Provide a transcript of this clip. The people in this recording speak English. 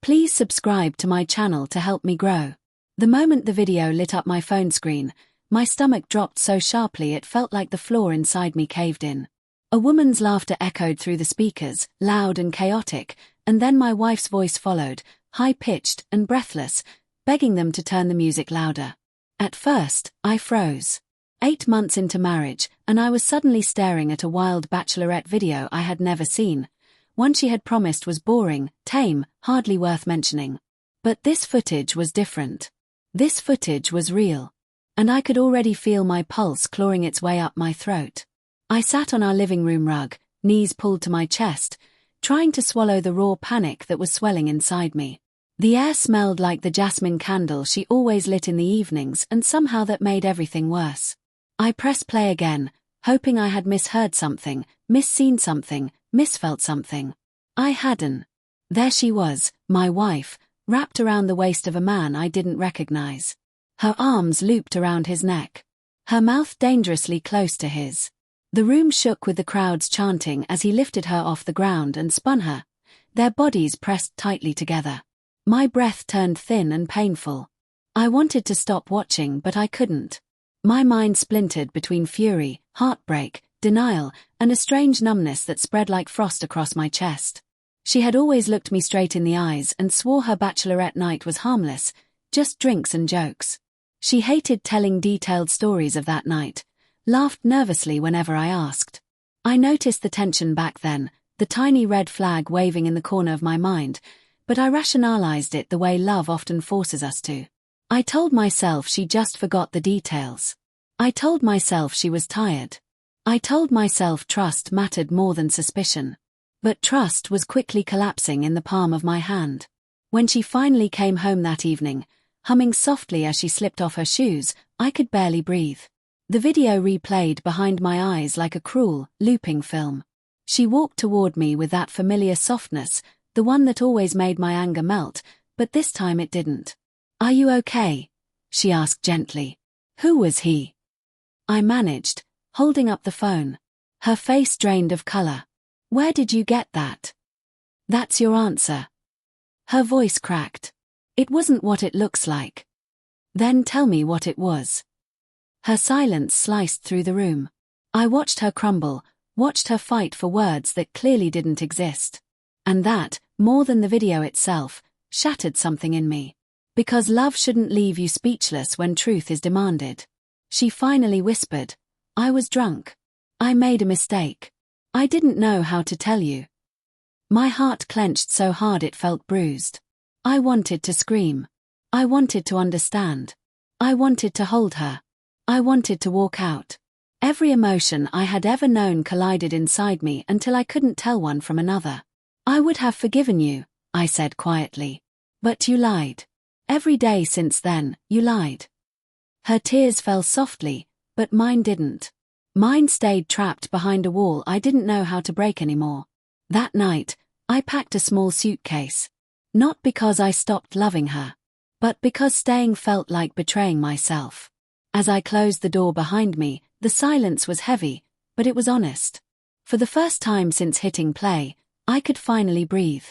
Please subscribe to my channel to help me grow. The moment the video lit up my phone screen, my stomach dropped so sharply it felt like the floor inside me caved in. A woman's laughter echoed through the speakers, loud and chaotic, and then my wife's voice followed, high-pitched and breathless, begging them to turn the music louder. At first, I froze. 8 months into marriage, and I was suddenly staring at a wild Bachelorette video I had never seen. One she had promised was boring, tame, hardly worth mentioning. But this footage was different. This footage was real. And I could already feel my pulse clawing its way up my throat. I sat on our living room rug, knees pulled to my chest, trying to swallow the raw panic that was swelling inside me. The air smelled like the jasmine candle she always lit in the evenings, and somehow that made everything worse. I pressed play again, hoping I had misheard something, misseen something, misfelt something. I hadn't. There she was, my wife, wrapped around the waist of a man I didn't recognize. Her arms looped around his neck. Her mouth dangerously close to his. The room shook with the crowds chanting as he lifted her off the ground and spun her, their bodies pressed tightly together. My breath turned thin and painful. I wanted to stop watching, but I couldn't. My mind splintered between fury, heartbreak, denial, and a strange numbness that spread like frost across my chest. She had always looked me straight in the eyes and swore her bachelorette night was harmless, just drinks and jokes. She hated telling detailed stories of that night, laughed nervously whenever I asked. I noticed the tension back then, the tiny red flag waving in the corner of my mind, but I rationalized it the way love often forces us to. I told myself she just forgot the details. I told myself she was tired. I told myself trust mattered more than suspicion. But trust was quickly collapsing in the palm of my hand. When she finally came home that evening, humming softly as she slipped off her shoes, I could barely breathe. The video replayed behind my eyes like a cruel, looping film. She walked toward me with that familiar softness, the one that always made my anger melt, but this time it didn't. "Are you okay?" she asked gently. "Who was he?" I managed, holding up the phone. Her face drained of color. "Where did you get that?" "That's your answer." Her voice cracked. "It wasn't what it looks like." "Then tell me what it was." Her silence sliced through the room. I watched her crumble, watched her fight for words that clearly didn't exist. And that, more than the video itself, shattered something in me. Because love shouldn't leave you speechless when truth is demanded. She finally whispered, "I was drunk. I made a mistake. I didn't know how to tell you." My heart clenched so hard it felt bruised. I wanted to scream. I wanted to understand. I wanted to hold her. I wanted to walk out. Every emotion I had ever known collided inside me until I couldn't tell one from another. "I would have forgiven you," I said quietly. "But you lied. Every day since then, you lied." Her tears fell softly, but mine didn't. Mine stayed trapped behind a wall I didn't know how to break anymore. That night, I packed a small suitcase. Not because I stopped loving her, but because staying felt like betraying myself. As I closed the door behind me, the silence was heavy, but it was honest. For the first time since hitting play, I could finally breathe.